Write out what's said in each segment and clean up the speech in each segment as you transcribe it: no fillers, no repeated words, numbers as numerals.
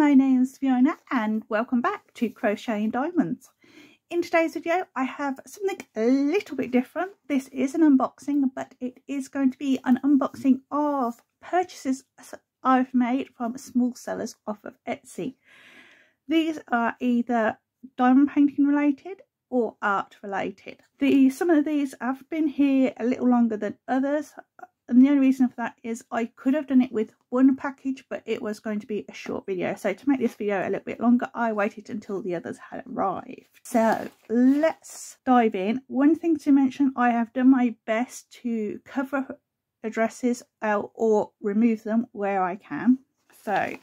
my name is Fiona and welcome back to Crocheting Diamonds. In today's video I have something a little bit different. This is an unboxing, but it is going to be an unboxing of purchases I've made from small sellers off of Etsy. These are either diamond painting related or art related. Some of these have been here a little longer than others. And the only reason for that is I could have done it with one package, but it was going to be a short video. So to make this video a little bit longer, I waited until the others had arrived. So let's dive in. One thing to mention, I have done my best to cover addresses or remove them where I can. So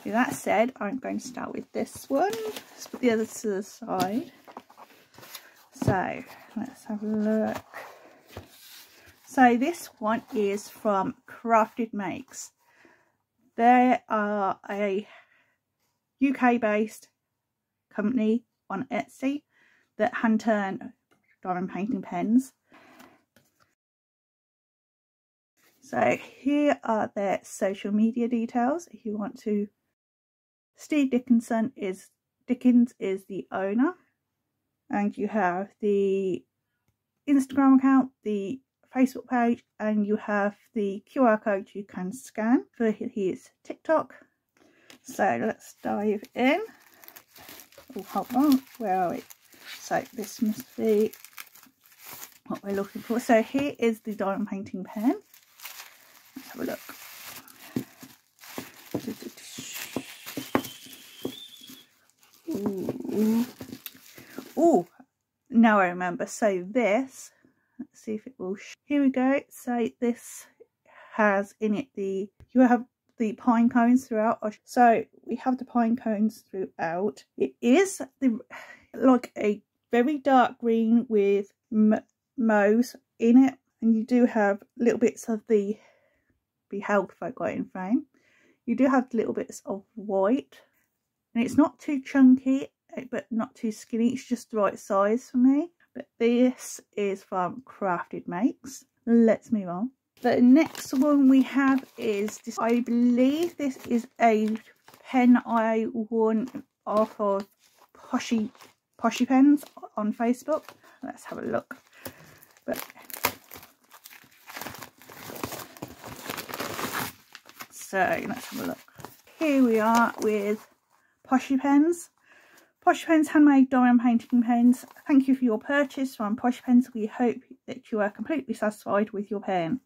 with that said, I'm going to start with this one. Let's put the others to the side. So let's have a look. So this one is from Crafted Makes. They are a UK based company on Etsy that hand turn diamond painting pens. So here are their social media details if you want to. Steve Dickens is the owner, and you have the Instagram account, the Facebook page, and you have the QR code you can scan for his TikTok. So let's dive in. Oh, hold on, where are we? So this must be what we're looking for. So here is the diamond painting pen. Let's have a look. Ooh. Ooh, now I remember. So this, let's see if it will. Here we go. So this has in it you have the pine cones throughout. So we have the pine cones throughout. It is like a very dark green with mauve in it, and you do have little bits of the beheld if I got it in frame. You do have little bits of white, and it's not too chunky but not too skinny. It's just the right size for me. But this is from Crafted Makes. Let's move on. The next one we have is this. I believe this is a pen I won off of Poshy Pens on Facebook. Let's have a look. So let's have a look. Here we are with Poshy Pens. Poshy Pens handmade diamond painting pens. Thank you for your purchase from Poshy Pens. We hope that you are completely satisfied with your pen.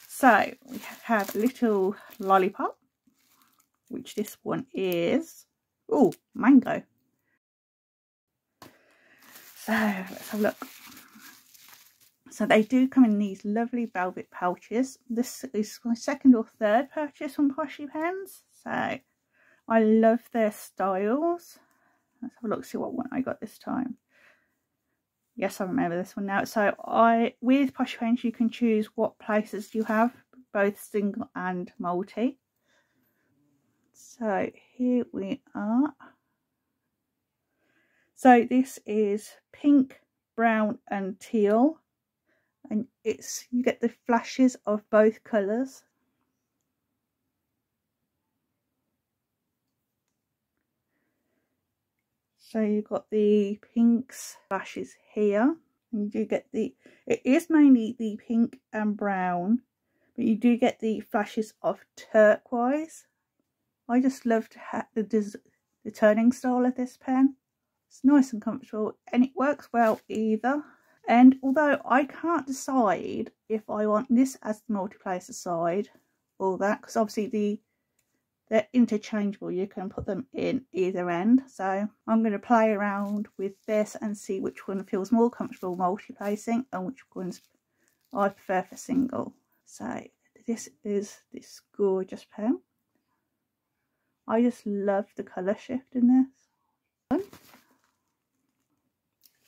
So we have a little lollipop, which this one is, oh, mango. So let's have a look. So they do come in these lovely velvet pouches. This is my second or third purchase from Poshy Pens. So I love their styles. Let's have a look, see what one I got this time. Yes, I remember this one now. So with Poshy Pens you can choose what places you have, both single and multi. So here we are. So this is pink, brown and teal, and you get the flashes of both colours. So you've got the pinks flashes here, and you do get it is mainly the pink and brown, but you do get the flashes of turquoise. I just love the turning style of this pen. It's nice and comfortable, and it works well either. And although I can't decide if I want this as the multi-placer side or that, because obviously they're interchangeable, you can put them in either end. So I'm going to play around with this and see which one feels more comfortable multi-placing and which ones I prefer for single. So this is this gorgeous pen. I just love the colour shift in this.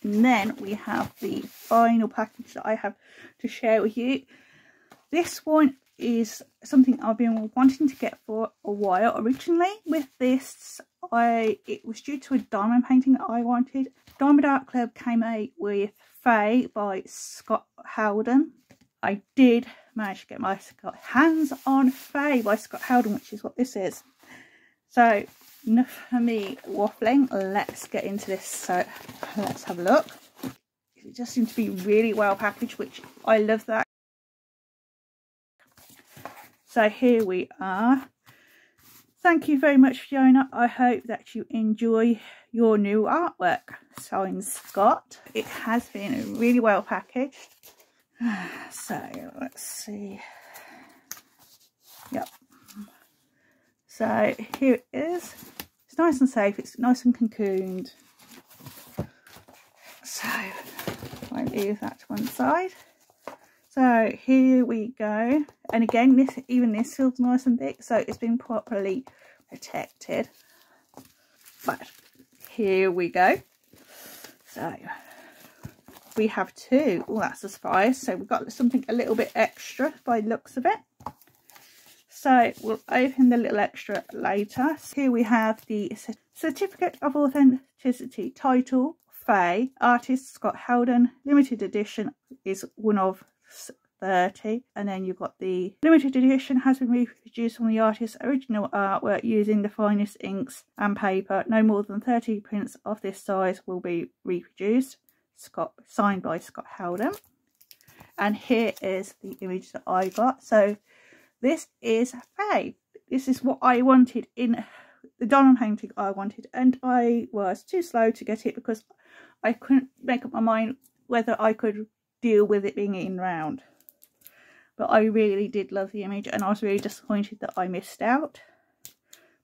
And then we have the final package that I have to share with you. This one is something I've been wanting to get for a while. Originally with this, it was due to a diamond painting that I wanted. Diamond Art Club came out with Faye by Scott Howden. I did manage to get my hands on Faye by Scott Howden, which is what this is. So enough for me waffling. Let's get into this. So let's have a look. It just seems to be really well packaged, which I love that. So here we are. Thank you very much, Fiona. I hope that you enjoy your new artwork. Signed, Scott. It has been really well packaged. So let's see. Yep. So here it is. It's nice and safe. It's nice and cocooned. So I'll leave that to one side. So here we go. And again, this feels nice and thick, so it's been properly protected. But here we go. So we have two. Oh, that's a surprise. So we've got something a little bit extra by the looks of it. So we'll open the little extra later. So here we have the Certificate of Authenticity, title Faye, artist Scott Howden, limited edition is one of 30, and then you've got the limited edition has been reproduced on the artist's original artwork using the finest inks and paper. No more than 30 prints of this size will be reproduced. Scott, signed by Scott Howden. And here is the image that I got. So this is Faye. This is what I wanted in the diamond painting I wanted, and I was too slow to get it because I couldn't make up my mind whether I could deal with it being in round. But I really did love the image, and I was really disappointed that I missed out.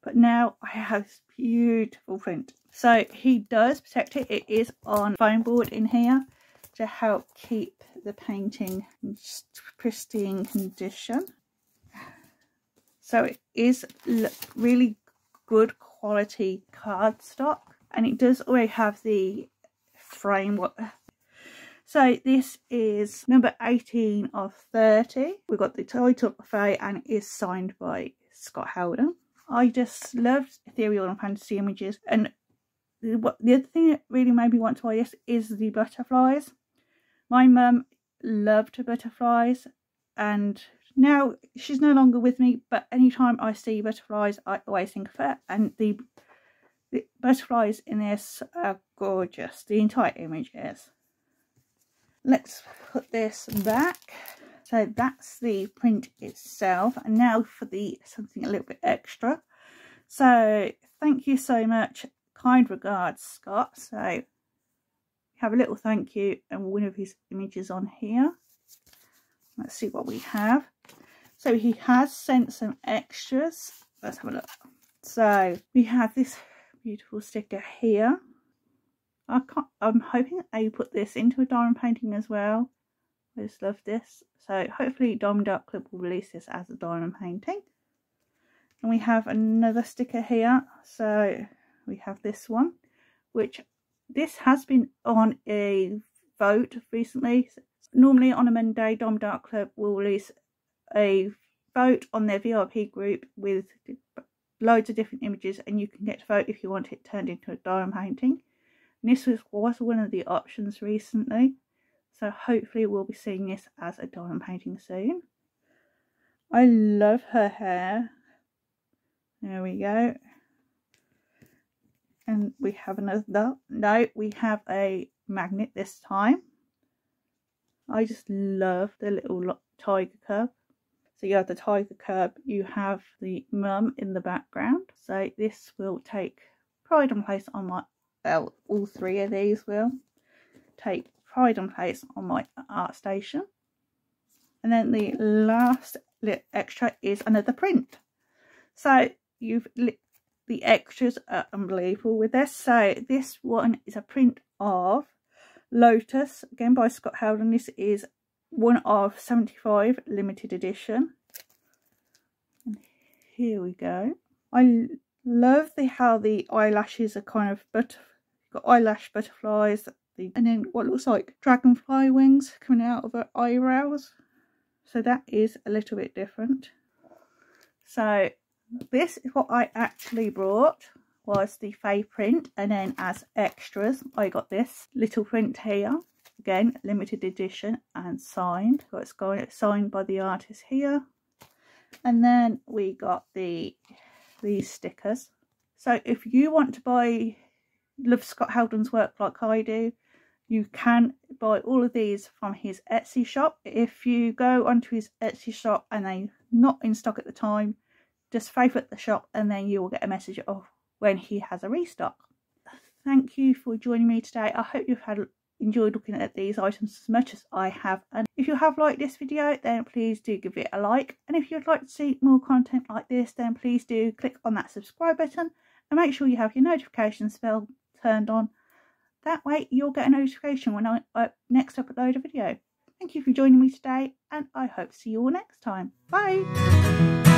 But now I have this beautiful print. So he does protect it. It is on foam board in here to help keep the painting in pristine condition. So it is really good quality cardstock, and it does already have the framework. So this is number 18 of 30. We've got the title Faye, and it is signed by Scott Howden. I just loved ethereal and fantasy images, and the other thing that really made me want to buy this is the butterflies. My mum loved butterflies, and now she's no longer with me, but anytime I see butterflies I always think of her, and the butterflies in this are gorgeous. The entire image is. Let's put this back. So that's the print itself, and now for the something a little bit extra. So thank you so much, kind regards, Scott. So have a little thank you and one of his images on here. Let's see what we have. So he has sent some extras. Let's have a look. So we have this beautiful sticker here. I'm hoping I put this into a diamond painting as well. I just love this. So hopefully Diamond Art Club will release this as a diamond painting. And we have another sticker here. So we have this one, which this has been on a vote recently. Normally on a Monday, Diamond Art Club will release a vote on their VIP group with loads of different images, and you can get to vote if you want it turned into a diamond painting. And this was one of the options recently, so hopefully we'll be seeing this as a diamond painting soon. I love her hair. There we go. And we have another, no, we have a magnet this time. I just love the little tiger cub. So you have the tiger cub, you have the mum in the background. So this will take pride and place on my, well, all three of these will take pride and place on my art station. And then the last little extra is another print. So the extras are unbelievable with this. So this one is a print of Lotus, again by Scott Howden. This is one of 75, limited edition. And here we go. I love how the eyelashes are kind of got eyelash butterflies, and then what looks like dragonfly wings coming out of her eyebrows. So that is a little bit different. So this is what I actually brought, was the Faye print, and then as extras I got this little print here, again limited edition and signed. So it's signed by the artist here. And then we got these stickers. So if you want to love Scott Haldon's work like I do, you can buy all of these from his Etsy shop. If you go onto his Etsy shop and they're not in stock at the time, just favourite the shop and then you will get a message of when he has a restock. Thank you for joining me today. I hope you've enjoyed looking at these items as much as I have. And if you have liked this video, then please do give it a like. And if you'd like to see more content like this, then please do click on that subscribe button and make sure you have your notifications bell turned on. That way you'll get a notification when I next upload a video. Thank you for joining me today, and I hope to see you all next time. Bye!